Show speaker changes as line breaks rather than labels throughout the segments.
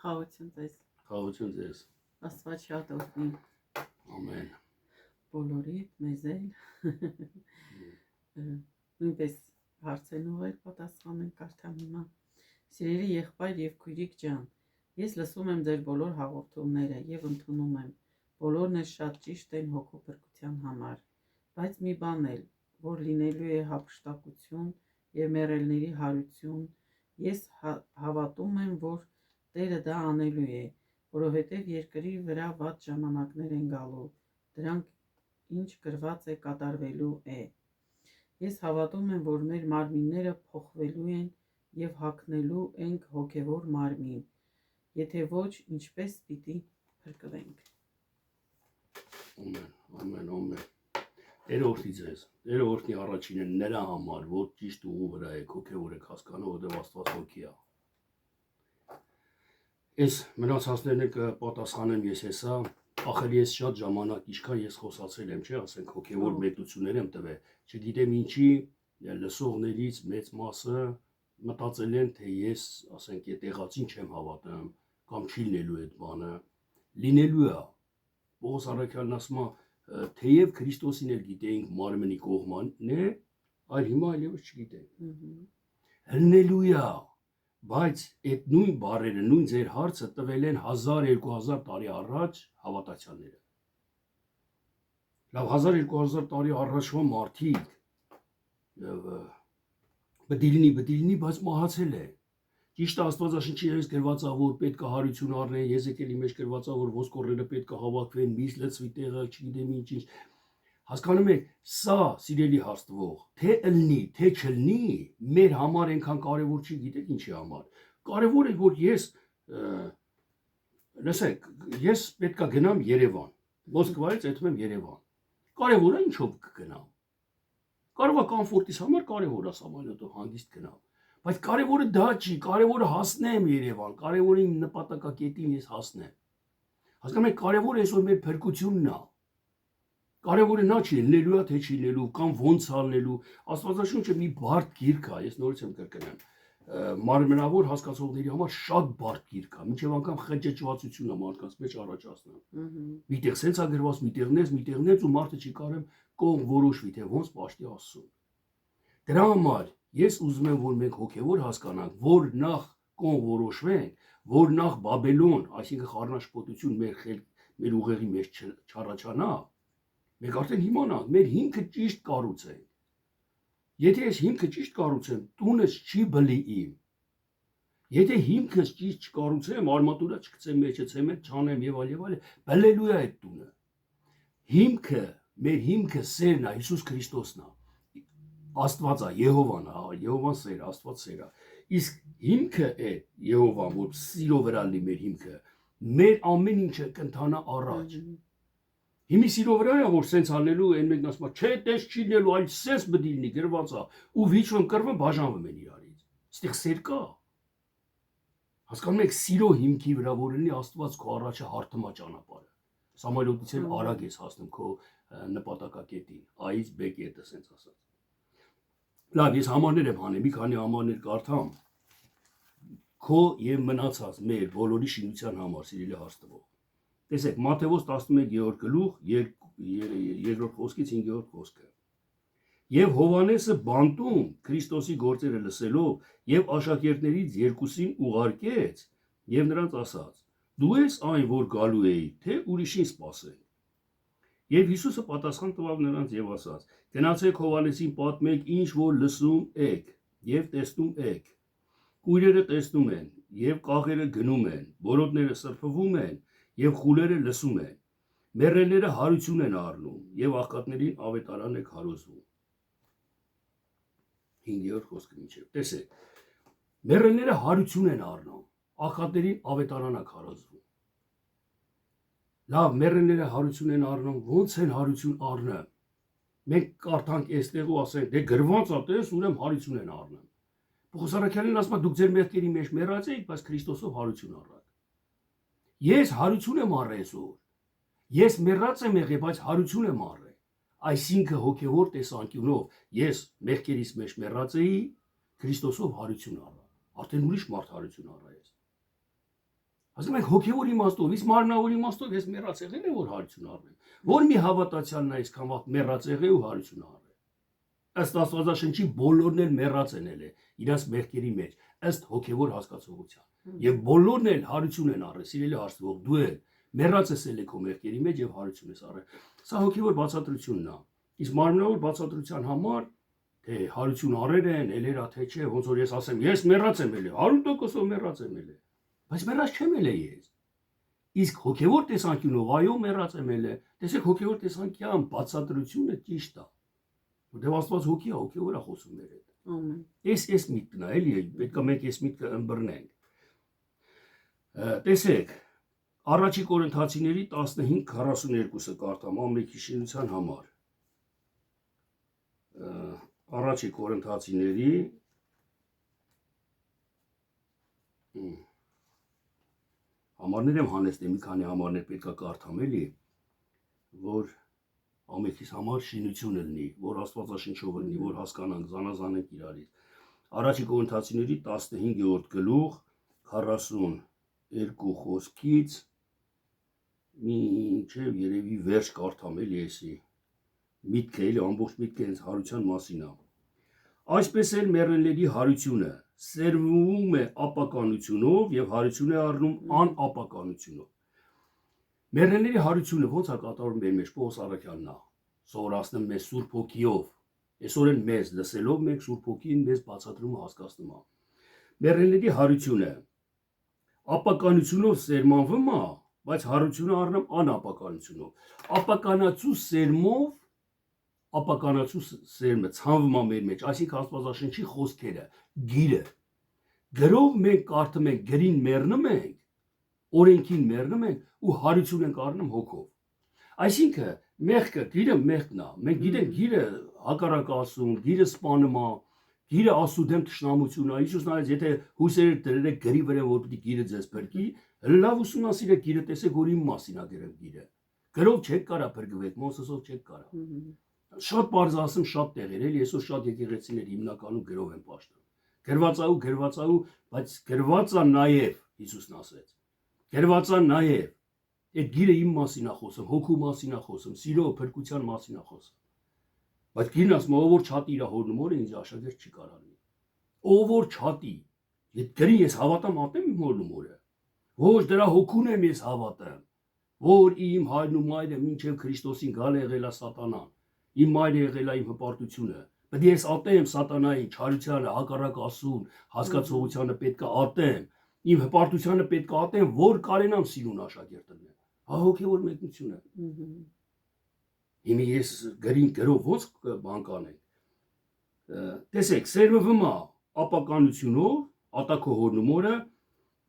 Խաղություն ձեզ։
Խաղություն ձեզ։
Աստված շատ օգնի։
Ամեն։
Բոլորիդ մեզ էլ։ Նույնպես հարցեն ուղեր պատասխանենք կարդամ հիմա։ Սիրելի եղբայր եւ քույրիկ ջան, ես լսում եմ ձեր բոլոր հաղորդումները եւ ընդունում եմ։ Բոլորն էլ շատ ճիշտ են հոգու փրկության համար, բայց մի բան էլ, որ լինելու է հափշտակություն եւ մեռելների հարություն, ես հավատում եմ, որ Տերը դա անելու է, որովհետև երկրի վրա վատ ժամանակներ են գալու, դրանք ինչ գրված է կատարվելու է։ Ես հավատում եմ, որ մեր մարմինները փոխվելու են եւ հագնելու ենք հոգեվոր մարմին, եթե ոչ, ինչպես պիտի փրկվենք։
Ամեն։ Տերը օրհնի ձեզ։ Տերը օրհնի առաջինը նրա համար, որ ճիշտ ուղու վրա եք, հոգեվոր եք հասկանում, որտեղ Աստված հոգի է։ Ես մնացածներն կպատասխանեմ ես հեսա, ախր ես շատ ժամանակ ինչքան ես խոսացել եմ, չէ, ասենք հոգեվոր մեկնություններ եմ տվել, չգիտեմ ինչի լսողներից մեծ մասը մտածել են, թե ես, ասենք, ետեղածին չեմ հավատում, կամ չի լինելու այդ բանը, լինելու է։ Պողոս առաքյալն ասում է, թեև Քրիստոսին էլ գիտեինք մարմնի կողմանն է, այլ հիմա այլևս չգիտենք։ Լինելու է, բայց այդ նույն բառերը, նույն ձեր հարցը տվել են 1000-2000 տարի առաջ հավատացյալները։ Լավ 1000-2000 տարի առաջվա մարդիկ բդիլնի, բայց մահացել է։ Ճիշտ Աստվածաշնչի մեջ գրված է, որ պետք է հարություն առնեն, Եզեկիելի մեջ գրված է, որ ոսկորները պետք է հավաքվեն, միս լցվի տեղը, չգիտեմ ինչ։ Հասկանում եք, սա սիրելի հարցվող, թե ըլնի, թե չլնի, մեր համար այնքան կարևոր չի, գիտեք ինչի համար։ Կարևոր է, որ լսեք, ես պետք է գնամ Երևան, Մոսկվայից այդում եմ Երևան։ Կարևոր է ինչով կգնամ։ Կարող է կոմֆորտիս համար կարևոր է սամալյոտով հանգիստ գնամ, բայց կարևորը դա չի, կարևորը հասնեմ Երևան, կարևորը իմ նպատակակետին ես հասնեմ։ Հասկանում եք, կարևորը այսօր մեր փրկությունն է։ Կարևորը նա չի, լինելու է թե չի լինելու, կամ ոնց ալնելու։ Աստվածաշունչը մի բարդ գիրք է, ես նորից եմ կրկնեմ։ Մարմնավոր հասկացողների համար շատ բարդ գիրք է, մինչև անգամ խճճվածություն է մարդկանց մեջ առաջացնում։ Միտեղ սենց է գրված, միտեղնեց ու մարդը չի կարում կողմ որոշվի, թե ոնց պաշտի Աստծուն։ Դրա համար ես ուզում եմ, որ մենք հոգևոր հասկանանք, որ նախ կողմ որոշվենք, որ նախ Բաբելոն, այսինքն խառնաշփոթություն մեր ուղեղի մեջ չառաջանա, մենք արդեն իմանանք, մեր հիմքը ճիշտ կառուցենք։ Եթե ես հիմքը ճիշտ կառուցեմ, տունս չի բլի իմ։ Եթե հիմքս ճիշտ չկառուցեմ, արմատուրա չգցեմ մեջը, ցեմենտ չանեմ եւ այլ, բլելու է այդ տունը։ Հիմքը, մեր հիմքը սերն է, Հիսուս Քրիստոսն է։ Աստված է, Եհովան է, Եհովան սեր, Աստված սեր է։ Իսկ հիմքը է Եհովան, որ սիրո վրա լինի մեր հիմքը, մեր ամեն ինչը կընթանա առաջ։ Հիմի սիրո վրա է, որ սենց անելու, այն մեկն ասում է, չէ, տես չի լինելու, այլ սենց բդի լինի, գրված է, ու վիճում կռվում, բաժանվում են իրարից։ Ստեղ սեր կա։ Հասկանում եք, սիրո հիմքի վրա, որ լինի Աստված քո առաջը հարթմա ճանապարհը։ Սամալյոտից էլ արագ ես հասնում քո նպատակակետին, A-ից B կետը, սենց ասած։ Լավ, ես համարներ եմ հանել, մի քանի համարներ կարդամ, քո եւ մնացած մեր բոլորի շինության համար, սիրելի հարցնող։ Տեսեք, Մատթեոս 11-րդ գլուխ, 2-րդ խոսքից 5-րդ խոսքը։ Եվ Հովանեսը բանտում Քրիստոսի գործերը լսելով եւ աշակերտներից երկուսին ուղարկեց եւ նրանց ասաց. դու ես այն, որ գալու էի, թե ուրիշին սպասենք։ Եվ Հիսուսը պատասխան տվավ նրանց եւ ասաց. գնացեք Հովանեսին պատմեք, ինչ որ լսում եք եւ տեսնում եք։ Կույրերը տեսնում են եւ կաղերը գնում են, բորոտները սրբվում են եւ խուլերը լսում են։ Մեռելները հարություն են առնում եւ աղքատներին ավետարան է քարոզվում։ 5-րդ խոսքը միջև։ Տեսեք, մեռելները հարություն են առնում, աղքատներին ավետարան է քարոզվում։ Լավ, մեռելները հարություն են առնում, ոնց են հարություն առնում։ Մենք կարդանք այստեղ ու ասենք, դե գրված է, տես, ուրեմն հարություն են առնում։ Պողոս առաքյալն ասում է, դուք ձեր մեղքերի մեջ մեռած եք, բայց Քրիստոսով հարություն առաք։ Ես հարություն եմ առել այսօր։ Ես մեռած եմ եղել, բայց հարություն եմ առել։ Այսինքն հոգևոր տեսանկյունով ես մեղքերիս մեջ մեռած էի, Քրիստոսով հարություն առա։ Արդեն ուրիշ մարդ հարություն առա ես։ Ասում ենք հոգևոր իմաստով, իսկ մարմնավոր իմաստով ես մեռած եղել եմ որ հարություն առնեմ։ Որ մի հավատացյալն է այսքան վաղ մեռած եղել ու հարություն առել։ Ըստ Աստվածաշնչի բոլորն էլ մեռած են ելել իրաց մեղքերի մեջ, ըստ հոգևոր հասկացողության։ Եվ բոլորն էլ հարություն են առել, սիրելի հարցվող, դու էլ մեռած ես ելել քո մեղքերի մեջ եւ հարություն ես առել։ Սա հոգևոր բացատրությունն է։ Իսկ մարմնավոր բացատրության համար թե հարություն առել են, ելերա թե չէ, ոնց որ ես ասեմ, ես մեռած եմ ելել, 100%-ով մեռած եմ ելել։ Բայց մեռած չեմ ելել ես։ Իսկ հոգևոր տեսանկյունով այո մեռած եմ ելել։ Տեսեք հոգևոր տեսանկյուն բացատրությունը ճիշտ է։ Որտեղ Աստված հոգի է, հոգևոր է խոսում մեր հետ։
Ամեն։
Էս միտքն է, էլի, պետք է մենք էս միտքը ըմբռնենք։ Տեսեք, Առաջի Կորինթացիների 15:42-ը կարդամ ամենքի շինության համար։ Առաջի Կորինթացիների համարներ եմ հանեցել, մի քանի համարներ պետք է կարդամ էլի, որ ամենքիս համար շինություն լինի, որ Աստվածաշնչով լինի, որ հասկանանք, զանազանենք իրարից։ Առաջի Կորինթացիների 15-րդ գլուխ 42 խոսքից մինչև երևի վերջ կարդամ էլի էսի միտքը էլի ամբողջ միտքը հենց հարության մասին է։ Այսպես էլ մեռելների հարությունը սերվում է ապականությունով եւ հարություն է առնում անապականությունով։ Մեռելների հարությունը ո՞նց է կատարվում մեր մեջ Պողոս առաքյալն է սովորացնում մեզ Սուրբ Հոգիով։ Այսօր են մեզ լսելով մենք Սուրբ Հոգին մեզ բացատրում ու հասկացնում է։ Մեռելների հարությունը ապականությունով սերմանվում է, բայց հարությունը առնում անապականությունով։ Ապականացու սերմով ապականացու սերմը ցանվում է մեր մեջ, այսինքն Աստվածաշնչի խոսքերը, գիրը։ Գրով մենք կարդում ենք, գրին մեռնում ենք, օրենքին մեռնում ենք ու հարություն ենք առնում հոգով։ Այսինքն մեղքը, գիրը մեղքն է։ Մենք գիտենք գիրը հակառակ ասում, գիրը սպանում է, գիրը Աստծո դեմ թշնամություն է։ Հիսուսն ասաց, եթե հույսերը դրեք գրի վրա, որ պիտի գիրը ձեզ փրկի, լավ ուսումնասիրեք գիրը, տեսեք որ իմ մասին է գրել գիրը։ Գրով չեք կարա փրկվեք, Մոսեսով չեք կարա։ Շատ բարձ ասում, շատ տեղեր էլի, այսօր շատ եկեղեցիներ հիմնականում գրով են պաշտում։ Գրվածա, բայց գրվածա նաև Հիսուսն ասեց։ Գրվածա նաև այդ գիրը իմ մասին է խոսում, հոգու մասին է խոսում, սիրո, փրկության մասին է խոսում։ Բայց գիրն ասում, ով որ չատի իր հորն ու մորը ինձ աշակերտ չի կարող լինել։ Ով որ չատի, այդ գրին ես հավատամ ատեմ իմ հորն ու մորը։ Ոչ դրա հոգուն եմ ես հավատам, որ իմ հայրն ու մայրը մինչև Քրիստոսին գալ է եղել է սատանան։ Իմ մայրը եղել է իմ հպարտությունը։ Պետք է ես ատեմ սատանային, չարությանը, հակառակ Աստծուն, հասկացողությանը պետք է ատեմ։ Իմ հպարտությանը պետք է ատեմ, որ կարենամ սիրուն աշակերտ լինեմ։ Հա հոգևոր մեկնություն է։ Հիմա ես գրին գրով ո՞նց բան կանենք։ Տեսեք, սերմվում է ապականությունով, ատակո հորն ու մորը,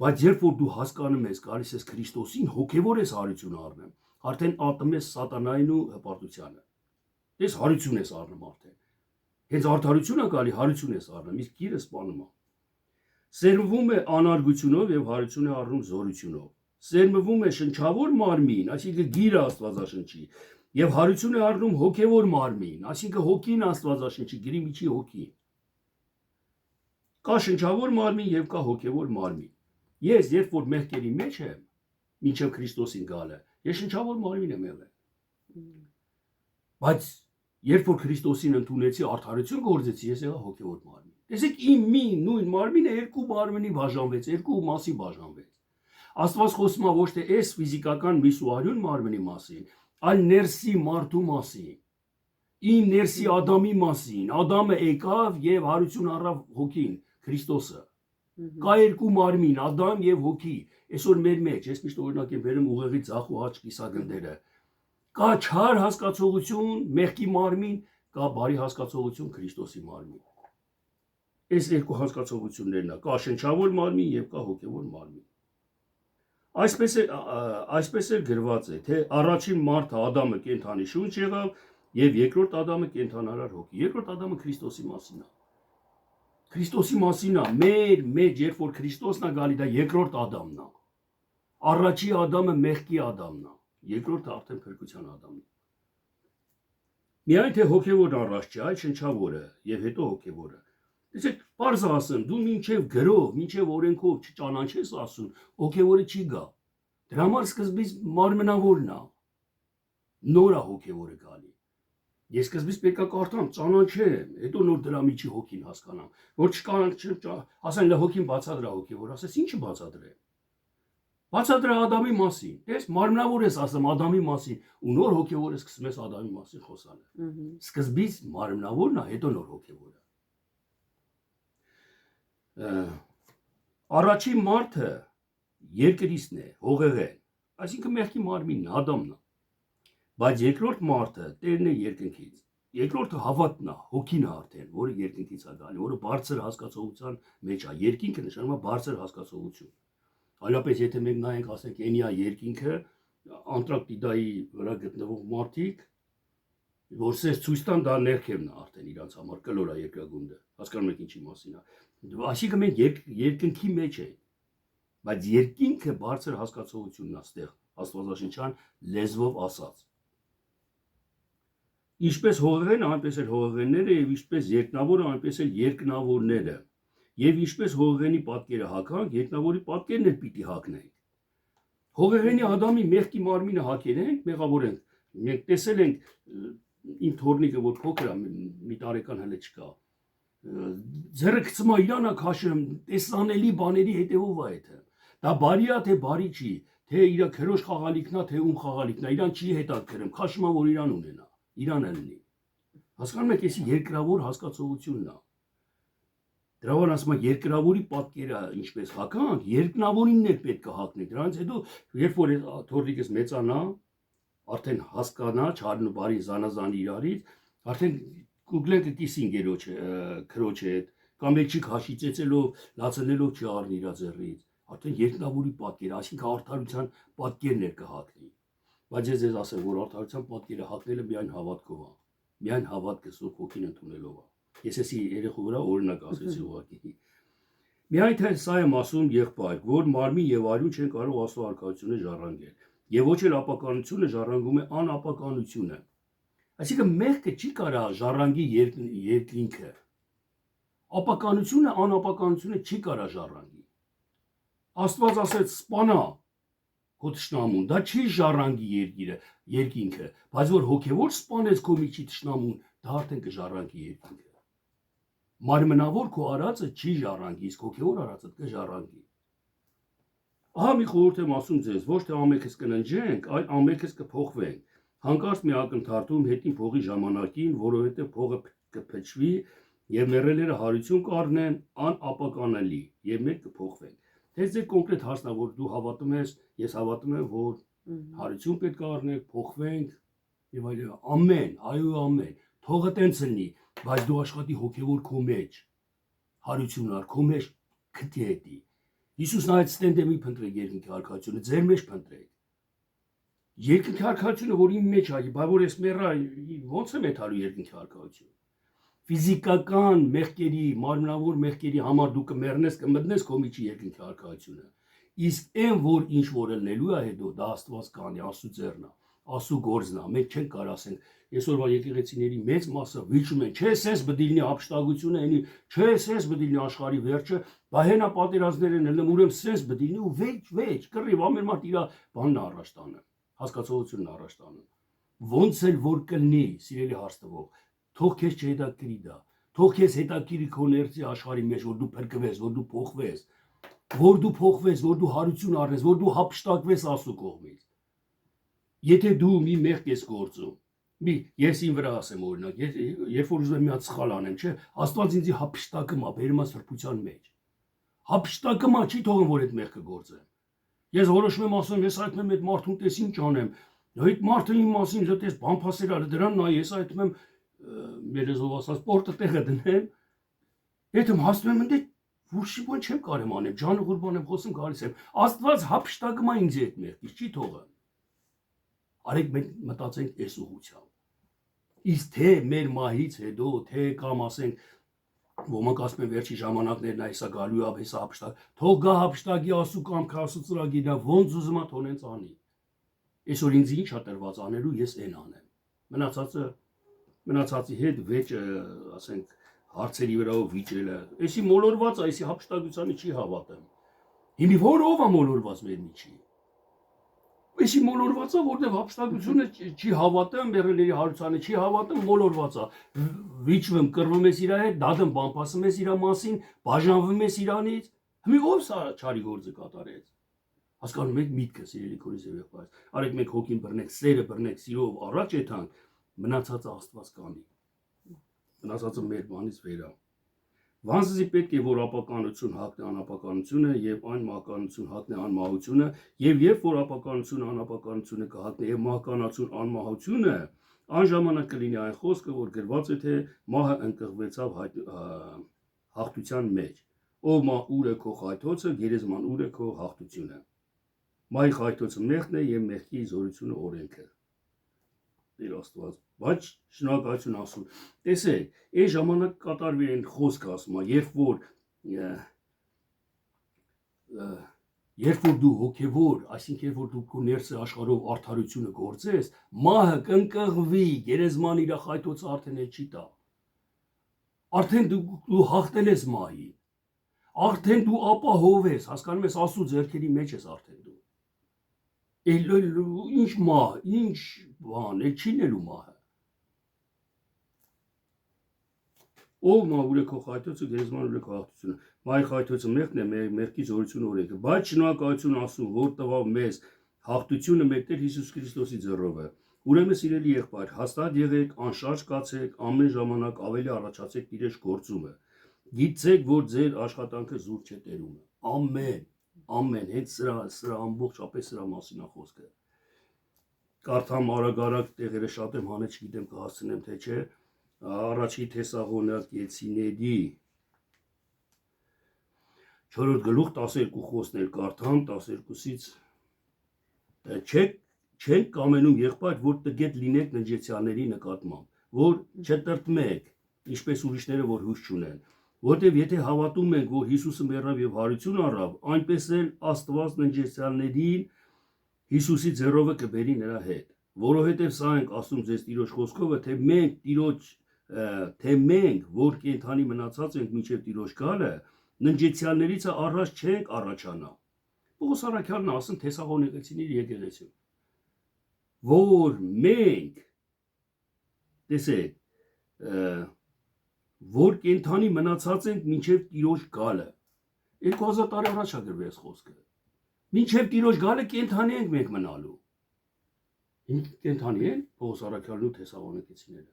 բայց երբ որ դու հասկանում ես, գալիս ես Քրիստոսին, հոգևոր ես հարություն առնում, արդեն ատում ես սատանային ու հպարտությանը։ Ես հարություն ես առնում արդեն։ Հենց արդարությունը գալի հարություն ես առնում, իսկ գիրը սպանում է։ Սերմվում է անարգությունով եւ հարություն է առնում զորությունով։ Սերմվում է շնչավոր մարմին, այսինքն գիրը Աստվածաշնչի, եւ հարություն է առնում հոգևոր մարմին, այսինքն հոգին Աստվածաշնչի, գրի միջի հոգի։ Կա շնչավոր մարմին եւ կա հոգևոր մարմին։ Ես երբ որ մեղքերի մեջ եմ, մինչև Քրիստոսին գալը, ես շնչավոր մարմին եմ եղել։ Բայց երբ որ Քրիստոսին ընդունեցի, արդարություն գործեցի, ես եղա հոգևոր մարմին։ Տեսեք, իմ մի նույն մարմինը երկու մարմնի բաժանվեց, երկու մասի բաժանվեց։ Աստված խոսում է ոչ թե այս ֆիզիկական միսուարյուն մարմնի մասին, այլ ներսի մարդու մասին։ Իմ ներսի Ադամի մասին։ Ադամը եկավ եւ հարություն առավ հոգին, Քրիստոսը։ Կա երկու մարմին, Ադամ եւ հոգի։ Այսօր մեր մեջ, ես միշտ օրինակ եմ բերում ուղեղի ձախ ու աջ կիսագնդերը։ Կա չար հասկացողություն, մեղքի մարմին, կա բարի հասկացողություն, Քրիստոսի մարմին։ Այս երկու հասկացողություններն է, կա շնչավոր մարմին եւ կա հոգեվոր մարմին։ Այսպես էլ գրված է, թե առաջին մարդը Ադամը կենդանի շունչ եղավ եւ երկրորդ Ադամը կենդանարար հոգի։ Երկրորդ Ադամը Քրիստոսի մասին է։ Քրիստոսի մասին է, մեր մեջ երբ որ Քրիստոսն է գալի, դա երկրորդ Ադամն է։ Առաջի Ադամը մեղքի Ադամն է, երկրորդը արդեն փրկության Ադամն է։ Միայն թե հոգևորն առաջ չէ, այլ շնչավորը եւ հետո հոգևորը։ Տեսեք, բարձ ասեմ, դու մինչև գրով, մինչև օրենքով չճանաչես ասում, հոգևորը չի գա։ Դրա համար սկզբից մարմնավորն է։ Նոր է հոգևորը գալի։ Ես սկզբից պետք է կարդամ, ճանաչեմ, հետո նոր դրա միջի հոգին հասկանամ, որ ասեն լա հոգին բացադրա հոգևոր, ասես ի՞նչը բացադրեմ։ Բացադրա Ադամի մասին։ Տես մարմնավոր ես ասում Ադամի մասին, ու նոր հոգևորը սկսում ես Ադամի մասին խոսալ։ Սկզբից մարմնավորն է, հետո նոր հոգևորը։ Առաջին մարդը երկրիցն է, հողեղեն, այսինքն մեղքի մարմինն է, Ադամն է։ Բայց երկրորդ մարդը Տերն է երկնքից։ Երկրորդը հավատն է, հոգին է արդեն, որը երկնքից է գալի, որը բարձր հասկացողության մեջ է։ Երկինքը նշանակում է բարձր հասկացողություն։ Այլապես եթե մենք նայենք, ասենք, Էնիա երկինքը, Անտարկտիդայի վրա գտնվող մարդիկ, որ սես ցույց տան, դա ներքևն է արդեն իրանց համար, կլոր է երկրագունդը։ Հասկանում եք ինչի մասին է։ Այսինքն մենք երկնքի մեջ ենք, բայց երկինքը բարձր հասկացողությունն է ստեղ, աստվածաշնչյան լեզվով ասած։ Ինչպես հողեղեն, այնպես էլ հողեղենները, եւ ինչպես երկնավորը, այնպես էլ երկնավորները։ Եվ ինչպես հողեղենի պատկերը հագանք, երկնավորի պատկերն էլ պիտի հագնենք։ Հողեղենի Ադամի մեղքի մարմինը հագերենք, մեղավորենք։ Մենք տեսել ենք իմ թորնիկը, որ փոքր է, մի տարեկան հələ չկա։ Ձեռը գցում է իրան է քաշում, տեսանելի բաների հետևով է դա։ Դա բարի է, թե բարի չի, թե իր քրոջ խաղալիքն է, թե ում խաղալիքն է, իրան չի հետաքրում, քաշում է, որ իրան ունենա, իրան լինի։ Հասկանում եք, էսի երկրավոր հասկացողությունն է։ Դրա համար ասում եմ, երկրավորի պատկերը ինչպես հագանք, երկնավորինն էլ պետք է հագնենք։ Դրանից հետո, երբ որ թորնիկս մեծանա, արդեն հասկանա, չարն ու բարին զանազանի իրարից, արդեն Google-ը կիսին քրոջը հետ, կամ մեջի քաշի ծեծելով, լացնելով չի առնի իր ձեռից, արդեն երկնավորի պատկերը, այսինքն արդարության պատկերն էր կհագնի։ Բայց ես ձեզ ասեմ, որ արդարության պատկերը հագնելը միայն հավատքով է, միայն հավատքը Սուրբ Հոգին ընդունելով է։ Ես էսի երեխու վրա օրինակ ասեցի ուղղակի։ Միայն թե սա եմ ասում եղբայր, որ մարմին եւ արյուն չեն կարող Աստծո արքայությունը ժառանգել, եւ ոչ էլ ապականությունը ժառանգում է անապականությունը։ Այսինքն մեղքը չի կարող ժառանգի երկինքը։ Ապականությունը անապականությունը չի կարող ժառանգի։ Աստված ասեց սպանա քո թշնամուն, դա չի ժառանգի երկինքը, բայց որ հոգեոր սպանես քո միջի թշնամուն, դա արդեն կժառանգի երկինքը։ Մարմնավոր քո արածը չի ժառանգի, իսկ հոգեոր արածը կժառանգի։ Ահա մի խորհուրդ եմ ասում ձեզ, ոչ թե ամենքս կննջենք, այլ ամենքս կփոխվենք։ Հանկարծ մի ակնթարթում հետին փողի ժամանակին, որովհետև փողը կփչվի եւ մեռելերը հարություն կառնեն անապականելի եւ մենք կփոխվենք։ Դες ձեր կոնկրետ հարցն է, որ դու հավատում ես, ես հավատում եմ, որ հարություն պետք է առնենք, փոխվենք եւ այլն։ Ամեն, այո ամեն։ Թողը տենց լինի, բայց դու աշխատի հոգեոր քո մեջ։ Հարություն առ քո մեջ քթի հետի։ Հիսուսն այդ ստենդեմի փնտրեք երկնքի արքայությունը, ձեր մեջ փնտրեք։ Երկնքի արքայությունը, որ իմ մեջ է, բայց որ ես մեռա, ո՞նց եմ եթալու երկնքի արքայություն։ Ֆիզիկական մեղքերի, մարմնավոր մեղքերի համար դու կմեռնես, կմտնես քո միջի երկնքի արքայությունը։ Իսկ այն, որ ինչ որ ելնելու է հետո, դա Աստված կանի, Աստծո ձեռն է, Աստծո գործն է։ Մենք չենք կարող ասենք, այսօրվա եկեղեցիների մեծ մասը վիճում են, չէ, սես բդիլնի ապշտագությունը էնի, չէ, սես բդիլնի աշխարհի վերջը, բա հենա պատերազմներ են ելնում, ուրեմն սես բդիլնի ու վեճ, կռիվ ամեն մարդ իր բանն առաջ տանը, հասկացողությունն առաջ տանը։ Ոնց էլ որ կլինի, սիրելի հարց տվող, թող քեզ չհետաքրի դա, թող քեզ հետաքրի քո ներսի աշխարհի մեջ, որ դու փրկվես, որ դու փոխվես, որ դու հարություն առնես, որ դու հափշտակվես Աստծո կողմից։ Եթե դու մի մեղք ես գործում, ես ին վրա ասեմ օրինակ, երբ որ ուզում եմ մի հատ սխալ անեմ, չէ, Աստված ինձ հափշտակում է, բերում է սրբության մեջ։ Հափշտակում է, չի թողում որ այդ մեղքը գործեմ։ Ես որոշում եմ ասում, ես այդում եմ այդ մարդուն տես ինչ անեմ։ Այդ մարդը իմ մասին դες բամփասեր ալը դրան նայ, ես այդում եմ երեզով ասած պորտը տեղը դնեմ։ Եթե հասնում եմ ընդ որոշի բան չեմ կարեմ անեմ, ջանը ղուրբան եմ խոսում գալիս եմ։ Աստված հափշտակում է ինձ այդ մեղքից, չի թողը։ Արեք մենք մտածենք այս ուղղությամբ։ Իսկ թե մեր մահից հետո, թե կամ ասենք ոմանք ասում են վերջի ժամանակներն է հեսա գալու է, հեսա հափշտակ, թող գա հափշտակի Աստծո կամքը, Աստծո ծրագիրն է, ոնց ուզում է թողնենց անի։ Այսօր ինձ ինչ է տրված անելու, ես այն անեմ։ Մնացածի հետ վեճ, ասենք, հարցերի վրայով վիճելը, այսի մոլորված, այսի հափշտակությանը չի հավատեմ։ Հիմի որով է մոլորված մեր միջի։ Այսի մոլորվածա, որտեղ հափշտակությունը չի հավատեմ, մեռելների հարուցանը չի հավատեմ, մոլորվածա։ Վիճվում, կռվում ես իր հետ, դադում բամփասում ես իր մասին, բաժանվում ես իրանից։ Հիմի ով սա չարի գործը կատարեց։ Հասկանում եք միտքը, սիրելի քորիս եւ եղբայր։ Արեք մենք հոգին բռնենք, սերը բռնենք, սիրով առաջ եթանք, մնացածը Աստված կանի։ Մնացածը մեր բանից վեր է։ Վանզի պետք է որ ապականություն հակն է անապականությունը եւ այն մահկանություն հակն է անմահությունը եւ երբ որ ապականությունը անապականությունը կհակնի եւ մահկանացուն անմահությունը այն ժամանակ կլինի այն խոսքը որ գրված է թե մահը ընկղվեցավ հաղթության մեջ ով մահ ուր է քո խայթոցը գերեզման ուր է քո հաղթությունը մահի խայթոցը մեղքն է եւ մեղքի զորությունը օրենքը Տեր Աստված բայց շնորհակալություն ասում տեսեք այս ժամանակ կատարվի այն խոսքը ասում է երբ որ դու հոգևոր այսինքն երբ որ դու քո ներսը աշխարհով արդարությունը գործես մահը կընկղվի գերեզման իր խայթոցը արդեն չի տա արդեն դու հաղթել ես մահին արդեն դու ապահով ես հասկանում ես Աստծո ձեռքերի մեջ ես արդեն դու ինչ մահ ինչ բան չի նելու մահը ով մահ ուր է քո խայթոցը գերեզման ուր է քո հաղթությունը մահի խայթոցը մեղքն է մեղքի զորությունը օրենքը բայց շնորհակալություն ասում որ տվավ մեզ հաղթությունը մեր Տեր Հիսուս Քրիստոսի ձեռով է ուրեմն սիրելի եղբայր հաստատ եղեք անշարժ կացեք ամեն ժամանակ ավելի առաջացեք Տիրոջ գործումը գիտեք որ ձեր աշխատանքը զուր չէ տերումը ամեն հենց սրա ամբողջապես սրա մասին է խոսքը կարդամ արագ տեղերը շատ եմ հանել չգիտեմ կհասցնեմ թե չէ առաջի Թեսաղոնիկեցիների 4-րդ գլուխ 12 խոսքներ կարդամ 12-ից չեք կամենում եղբայր որ տգետ լինեք նջեցյալների նկատմամբ որ չտրտմեք ինչպես ուրիշները որ հույս չունեն որտեվ եթե հավատում ենք որ Հիսուսը մեռավ եւ հարություն առավ այնպես էլ Աստված նջեցյալներին Հիսուսի ձեռովը կբերի նրա հետ որովհետեւ սա ենք ասում ձեզ Տիրոջ խոսքովը թե մենք որ կենթանի մնացած ենք մինչև Տիրոջ գալը նջեցյալներից առաջ չենք առաջանա Պողոս առաքյալն ասում Թեսաղոնիկեցիների եկեղեցու որ մենք տեսեք որ կենթանի մնացած ենք մինչև Տիրոջ գալը 2000 տարի առաջ է գրվել այս խոսքը մինչև Տիրոջ գալը կենթանի ենք մենք մնալու կենթանի են Պողոս առաքյալն ու Թեսաղոնիկեցիները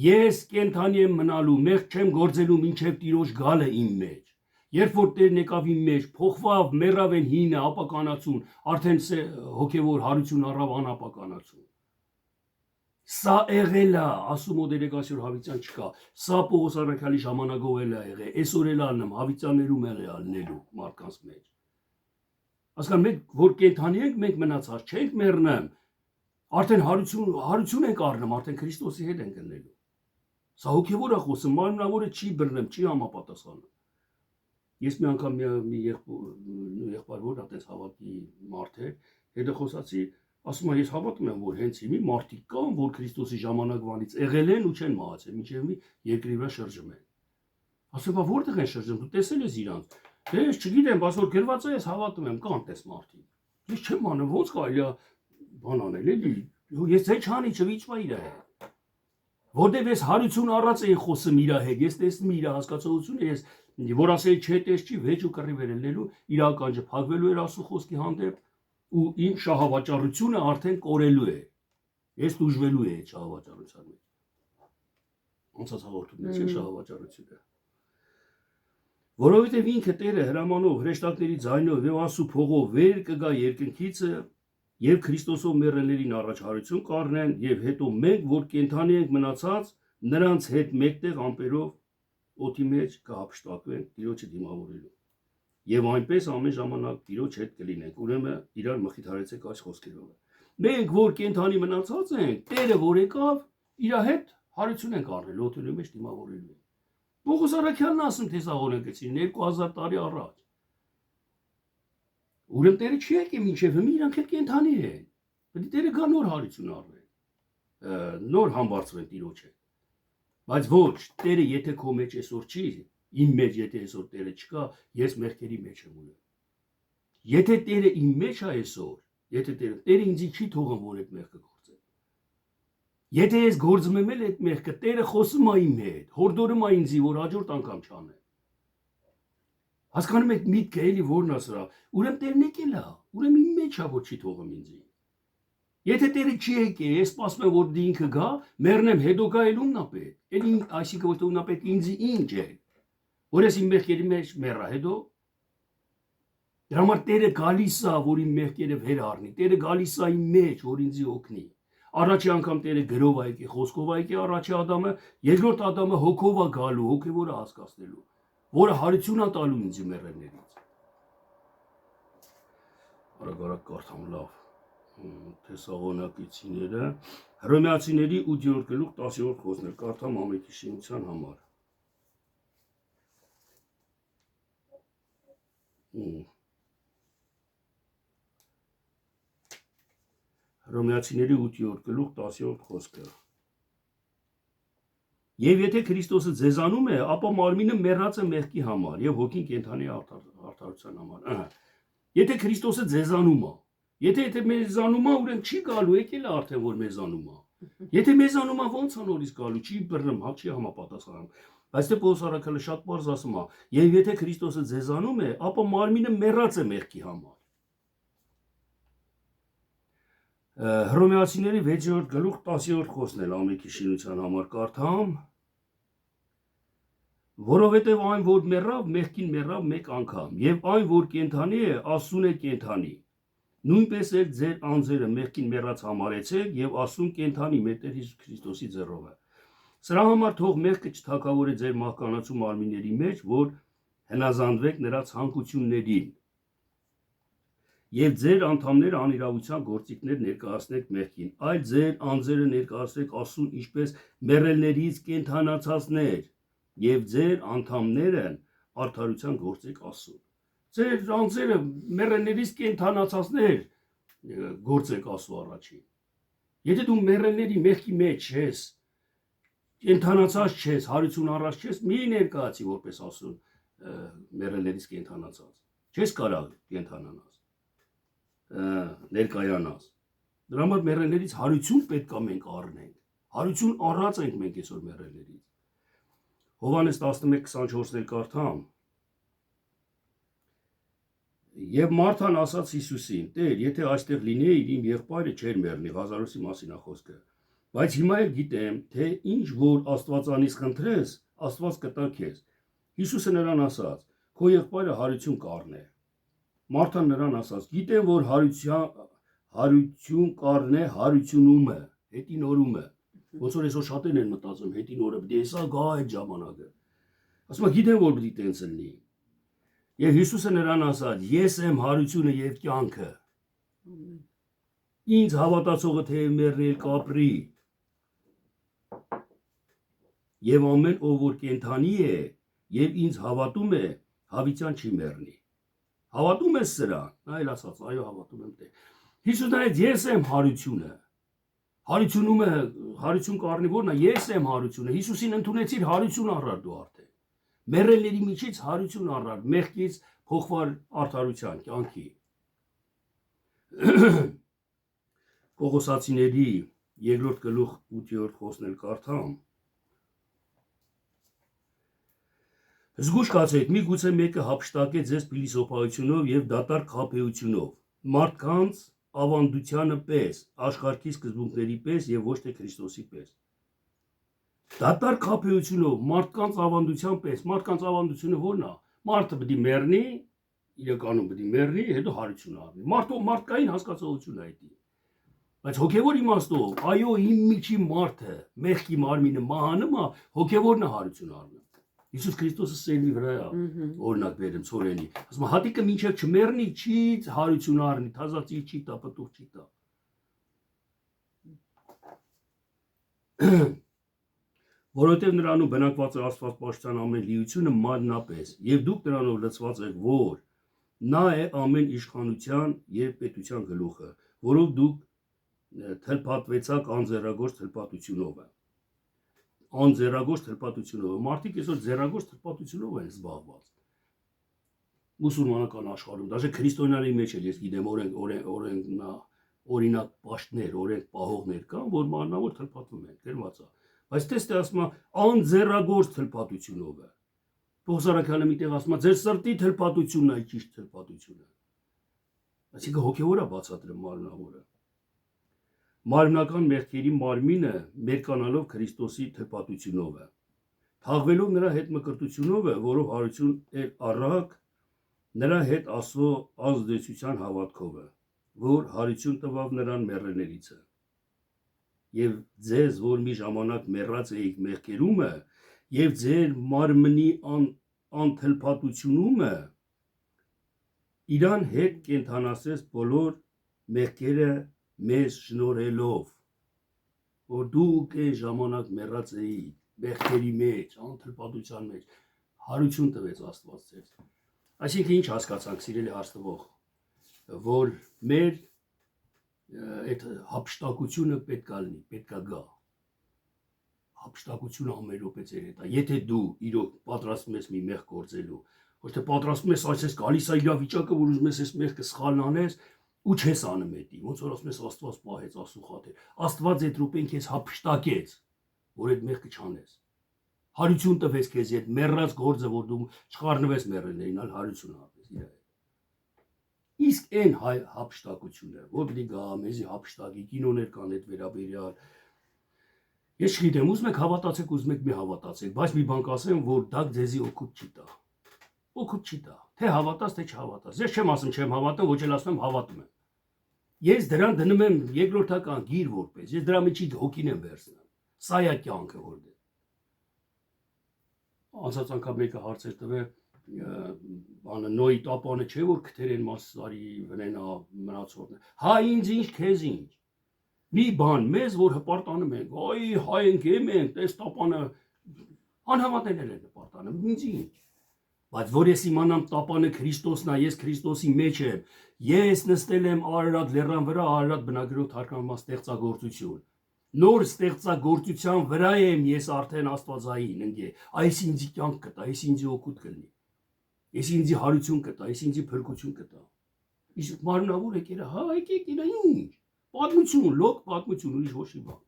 ես կենթանի եմ մնալու մեղք չեմ գործելու մինչև Տիրոջ գալը իմ մեջ երբ որ Տերն եկավ իմ մեջ փոխվավ մեռավ են հինը ապականացուն արդեն հոգևոր հարություն առավ անապականացուն Սա եղել է, ասում ու դելեգացիոն Հավիտյան չկա, սա Պողոս առաքյալի ժամանակով էլ է եղել, այսօր էլ ալնեմ, Հավիտյաններում էլ է ալնելու մարդկանց մեջ։ Հասկանում եք, որ կենթանի ենք, մենք մնացած չենք մեռնեմ, արդեն հարություն ենք առնում, արդեն Քրիստոսի հետ ենք գնելու։ Սա հոգևոր է խոսում, մարմնավորը չի բռնեմ, չի համապատասխանում։ Ես մի անգամ մի եղբայր որ այդպես հավատի մարդ է, հետո խոսացի Ասում եմ, ես հավատում եմ, որ հենց հիմի մարդիկ կան, որ Քրիստոսի ժամանակվանից եղել են ու չեն մահացել, մինչև մի երկրի վրա շրջում են։ Ասում եմ, որտեղ են շրջում, դու տեսել ես իրանց։ Դե ես չգիտեմ, բայց որ գրված է, ես հավատում եմ, կան տես մարդիկ։ Ես չեմ անում, ոնց կարելի է բան անել, էլի։ Ես ձեզ չանի, չվիճվա իր հետ։ Որտեղ ես հարություն առած էի խոսում իր հետ, ես տեսնում իր հասկացողությունը, ես որ ասել չէ, տես չի, վեճ ու կռի վերելնելու, իր ականջը փակվելու էր Աստծո խոսքի հանդեպ ու իմ շահավաճառությունը արդեն կորելու է։ Ես դժվելու է շահավաճառության մեջ։ Ոնց է հաղորդում չէ շահավաճառությունը։ Որովհետև ինքը Տերը հրամանով, հրեշտակների ձայնով եւ Աստծո փողով վեր կգա երկնքիցը եւ Քրիստոսով մեռելներին առաջարություն կառնեն եւ հետո մենք որ կենթանի ենք մնացած նրանց հետ մեկտեղ ամպերով օդի մեջ կհափշտակվեն Տիրոջը դիմավորելու։ Եվ այնպես ամեն ժամանակ Տիրոջ հետ կլինենք, ուրեմն իրար մխիթարեցեք այս խոսքերով։ Մենք որ կենթանի մնացած ենք, Տերը որ եկավ, իր հետ հարություն ենք առնել, օդի մեջ դիմավորելու։ Պողոս առաքյալն ասում Թեսաղոնիկեցին 2000 տարի առաջ։ Ուրեմն Տերը չի եկել մինչև հիմա իրանք էլ կենթանի են։ Պետք է Տերը գա նոր հարություն առնել։ Նոր համբարձվեն Տիրոջ հետ։ Բայց ոչ, Տերը եթե քո մեջ այսօր չի, իմ մեջ եթե այսօր Տերը չկա, ես մեղքերի մեջ եմ ունեմ։ Եթե Տերը իմ մեջ է այսօր, եթե Տերը ինձ չի թողում, որ այդ մեղքը գործեմ։ Եթե ես գործում եմ այդ մեղքը, Տերը խոսում է իմ հետ, հորդորում է ինձ, որ հաջորդ անգամ չանեմ։ Հասկանում եք միտքը էլի որն է սրա։ Ուրեմն Տերն եկել է, ուրեմն իմ մեջ է, որ չի թողում ինձ։ Եթե Տերը չի եկել, ես սպասում եմ, որ դի ինքը գա, մեռնեմ, հետո գա էլ ումն է պետք։ Էլ այսինքն որ ումն է պետք ինձ ինչ է։ Որ ես իմ մեղքերի մեջ մեռա, հետո դրա համար Տերը գալիս է, որ իմ մեղքերը վեր առնի։ Տերը գալիս է իմ մեջ, որ ինձ օգնի։ Առաջի անգամ Տերը գրով է եկել, խոսքով է եկել առաջի Ադամը, երկրորդ Ադամը հոգով է գալու, հոգևորը հասկացնելու, որը հարություն է տալու ինձ մեռելներից։ Արագ կարդամ լավ։ Թեսաղոնակիցիները, Հռոմեացիների 8-րդ գլուխ 10-րդ խոսքներ, կարդամ ամենքի շինության համար։ Հռոմեացիների 8-րդ գլուխ 10-րդ խոսքը։ Եվ եթե Քրիստոսը ձեզանում է, ապա մարմինը մեռած է մեղքի համար եւ հոգին կենդանի արդարության համար։ Եթե Քրիստոսը ձեզանում է, եթե մեզանում է, ուրեմն չի գալու, եկել է արդեն որ մեզանում է։ Եթե մեզանում է, ո՞նց է նորից գալու, չի բռնում, չի համապատասխանում։ Բայց դե Պողոս առաքյալը շատ բարձ ասում է, եւ եթե Քրիստոսը ձեզանում է, ապա մարմինը մեռած է մեղքի համար։ Հռոմեացիների 6-րդ գլուխ 10-րդ խոսքն էլ ամենքի շինության համար կարդամ։ Որովհետև այն, որ մեռավ, մեղքին մեռավ մեկ անգամ, եւ այն, որ կենդանի է, Աստծուն է կենդանի։ Նույնպես էլ ձեր անձերը մեղքին մեռած համարեցեք եւ Աստծուն կենդանի մեր Տեր Հիսուս Քրիստոսի ձեռով է։ Սրա համար թող մեղքը չթակավորի ձեր մահկանացու մարմինների մեջ, որ հնազանդվեք նրա ցանկություններին։ Եվ ձեր անդամները անիրավության գործիքներ ներկայացնեք մեղքին, այլ ձեր անձերը ներկայացրեք Աստծուն ինչպես մեռելներից կենդանացածներ, եւ ձեր անդամները արդարության գործեք Աստծուն։ Ձեր անձերը մեռելներից կենդանացածներ գործեք Աստծո առաջին։ Եթե դու մեռելների մեղքի մեջ ես, կենդանացած չես, հարություն առած չես, մի ներկայացի որպես Աստծուն մեռելներից կենդանացած։ Չես կարող կենդանանաս, ներկայանաս։ Դրա համար մեռելներից հարություն պետք է մենք առնենք։ Հարություն առած ենք մենք այսօր մեռելներից։ Հովհաննես 11:24-ներ կարդամ։ Եվ Մարթան ասաց Հիսուսին. Տեր, եթե այստեղ լինեիր, իմ եղբայրը չէր մեռնի, Ղազարոսի մասին է խոսքը։ Բայց հիմա էլ գիտեմ, թե ինչ որ Աստվածանից խնդրես, Աստված կտա քեզ։ Հիսուսը նրան ասաց. Քո եղբայրը հարություն կառնե։ Մարթան նրան ասաց. Գիտեմ, որ հարություն կառնե հարությունումը, հետինորումը։ Ոնց որ այսօր շատերն են մտածում, հետինորը պետք է հեսա գա այդ ժամանակը։ Ասում է գիտեմ, որ պետք է տենց լինի։ Եվ Հիսուսը նրան ասաց. Ես եմ հարությունը եւ կյանքը։ Ինձ հավատացողը թե մեռնել կապրի։ Եվ ամեն ով որ կենդանի է եւ ինձ հավատում է, հավիտյան չի մեռնի։ Հավատում ես սրան։ Նա էլ ասաց. այո, հավատում եմ Տեր։ Հիսուսն ասաց. ես եմ հարությունը։ Հարություն կառնի որն է, ես եմ հարությունը։ Հիսուսին ընդունեցիր, հարություն առար դու արդեն։ Մեռելների միջից հարություն առար, մեղքից փոխվար արդարության, կյանքի։ Կողոսացիների 2-րդ գլուխ 8-րդ խոսքն կարդամ։ Զգուշ կացեք, միգուցե մեկը հափշտակե ձեզ փիլիսոփայությունով եւ դատարկ խաբեությունով, մարդկանց ավանդությանը պես, աշխարհի սկզբունքների պես եւ ոչ թե Քրիստոսի պես։ Դատարկ խաբեությունով, մարդկանց ավանդության պես, մարդկանց ավանդությունը ո՞րն է։ Մարդը պետք է մեռնի, իրականում պետք է մեռնի, հետո հարություն առնի։ Մարդկային հասկացողություն է դա։ Բայց հոգևոր իմաստով, այո, իմ միջի մարդը, մեղքի մարմինը մահանում է, հոգևորն է հարություն առնում։ Հիսուս Քրիստոսը սերմի վրա է օրինակ բերում ծորենի։ Ասում է հատիկը մինչև չմեռնի, չի հարություն առնի, թազացի չի տա, պտուղ չի տա։ Որովհետև նրանում բնակված է Աստված պաշտության ամեն լիությունը մաննապես, եւ դուք նրանով լցված եք, որ նա է ամեն իշխանության եւ պետության գլուխը, որով դուք թլփատվեցաք անձեռագործ թլփատությունով։ անձեռագործ թլպատությունով։ Մարդիկ այսօր ձեռագործ թլպատությունով են զբաղված։ Մուսուլմանական աշխարհում, դաժե քրիստոնյաների մեջ էլ ես գիտեմ օրինակ պաշտներ, օրենք պահողներ կան, որ մանրավոր թլպատվում են, գրված է։ Բայց տեսте ասում է անձեռագործ թլպատությունով է։ Պողսարաքյանը մի տեղ ասում է ձեր սրտի թլպատությունն է ճիշտ թլպատությունը։ Այսինքն հոգևոր է բացատրում մարմնավորը։ Մարմնական մեղքերի մարմինը մերկանալով Քրիստոսի թլպատությունով է։ Թաղվելով նրա հետ մկրտությունով է, որով հարություն էր առակ նրա հետ Աստծո ազդեցության հավատքով է, որ հարություն տվավ նրան մեռելներից է։ Եվ ձեզ, որ մի ժամանակ մեռած էիք մեղքերումը, եւ ձեր մարմնի անթլփատությունումը իրան հետ կենթանացրեց բոլոր մեղքերը մեզ շնորհելով, որ դուք այն ժամանակ մեռած էիք մեղքերի մեջ, անթլփատության մեջ, հարություն տվեց Աստված ձեզ։ Այսինքն ինչ հասկացանք, սիրելի հարցնող, որ մեր այդ հափշտակությունը պետք է լինի, պետք է գա։ Հափշտակությունը ամեն րոպե ձեր հետ է։ Եթե դու իրոք պատրաստվում ես մի մեղք գործելու, ոչ թե պատրաստվում ես այսպես գալիս է իրավիճակը, որ ուզում ես այս մեղքը սխալն անես ու չես անում դա։ Ոնց որ ասում ես Աստված պահեց, ասուխաթեր։ Աստված այդ րոպեն քեզ հափշտակեց, որ այդ մեղքը չանես։ Հարություն տվեց քեզ այդ մեռած գործը, որ դու չխառնվես մեռելներին, այլ հարություն ապրես իր հետ։ Իսկ այն հափշտակությունը, որ պիտի գա մեզի հափշտակի, կինոներ կան այդ վերաբերյալ։ Ես չգիտեմ, ուզում եք հավատացեք, ուզում եք մի հավատացեք, բայց մի բան կասեմ, որ դա ձեզի օգուտ չի տա։ Օգուտ չի տա։ Թե հավատաս, թե չհավատաս։ Ես չեմ ասում չեմ հավատում, ոչ էլ ասում եմ հավատում եմ։ Ես դրան դնում եմ երկրորդական գիր որպես, ես դրա միջի հոգին եմ վերցնում։ Սա է կյանքը որ դե։ Անցած անգամ մեկը հարցեր տվե բանը նոյի տապանը չէ որ քթերեն մասարի վնենա մնացորդն։ Հա ինձ ինչ քեզ ինչ։ Մի բան մեզ որ հպարտանում ենք, այ հայ ենք եմ ենք, տես տապանը անհավատներ են հպարտանում, ինձ ինչ։ Բայց որ ես իմանամ տապանը Քրիստոսն է, ես Քրիստոսի մեջ եմ, ես նստել եմ Արարատ լեռան վրա, Արարատ բնագրով թարգմանված ստեղծագործություն։ Նոր ստեղծագործության վրա եմ ես արդեն Աստվածային ընկե։ Այս ինձի կյանք կտա, այս ինձի օգուտ կլինի։ Այս ինձի հարություն կտա, այս ինձի փրկություն կտա։ Իսկ մարմնավոր եկել է, հա եկեք իրա ինչ։ Պատմություն, լոկ պատմություն, ուրիշ ոչ մի բան։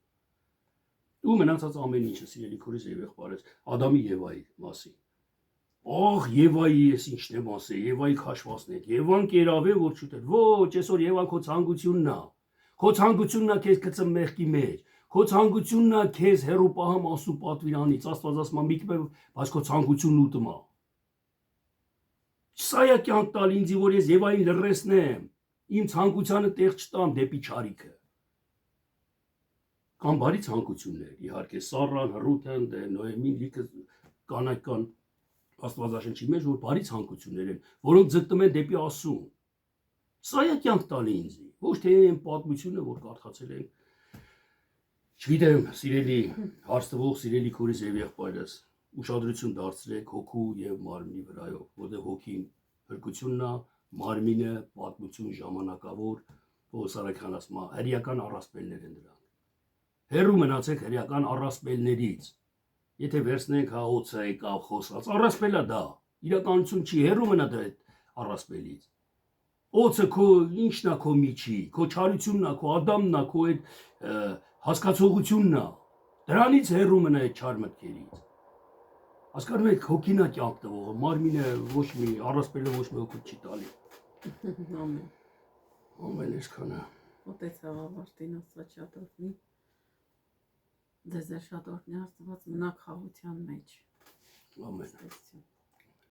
Ու մնացած ամեն ինչը սիրելի քուրիս եւ եղբայրս Ադամի Եվայի մասին։ Ահ, Եվայի ես ինչն եմ ասել, Եվայի քաշվածն է։ Եվան կերավ է որ չուտել։ Ոչ, այսօր Եվան քո ցանկությունն է։ Քո ցանկությունն է քեզ գծում մեղքի մեջ։ Քո ցանկությունն է քեզ հերո պահում Աստծո պատվիրանից, Աստված ասում է միքբե, բայց քո ցանկությունն ուտում է։ Սա է կյանք տալ ինձի, որ ես Եվային լրացնեմ, իմ ցանկությանը տեղ չտամ դեպի չարիքը։ Կան բարի ցանկություններ, իհարկե Սառան, Ռութեն, Նոեմին, լիքը կանայք կան Աստվածաշնչի մեջ, որ բարի ցանկություններ են, որոնք ձգտում են դեպի Աստծուն։ Սա է կյանք տալ ինձի, ոչ թե այն պատմությունը, որ կարդացել ենք։ Չգիտեմ, սիրելի հարցնող, սիրելի քուրիս եւ եղբայրս, ուշադրություն դարձրեք հոգու եւ մարմնի վրայով, որտեղ հոգին փրկությունն է, մարմինը պատմություն ժամանակավոր, Պողոսարաքյան ասում է, հրեական առասպելներ են դրանք։ Հերու մնացեք հրեական առասպելներից։ Եթե վերցնենք հա օծը եկավ խոսած, առասպելա դա, իրականություն չի, հերու մնա դա այդ առասպելից։ Օծը քո ինչն է քո միջի, քո չարությունն է, քո Ադամն է, քո այդ հասկացողությունն է։ Դրանից հերու մնա այդ չար մտքերից։ Հասկանում եք, հոգին է կյանք տվողը, մարմինը ոչ մի առասպելը ոչ մի օգուտ չի տալի։
Ամեն։
Ամեն այսքանը։
Մոտեցավ ավարտին Աստված շատ օրհնի։ Ձեզ շատ օրհնի Աստված մնաք խաղության մեջ։
Ամեն։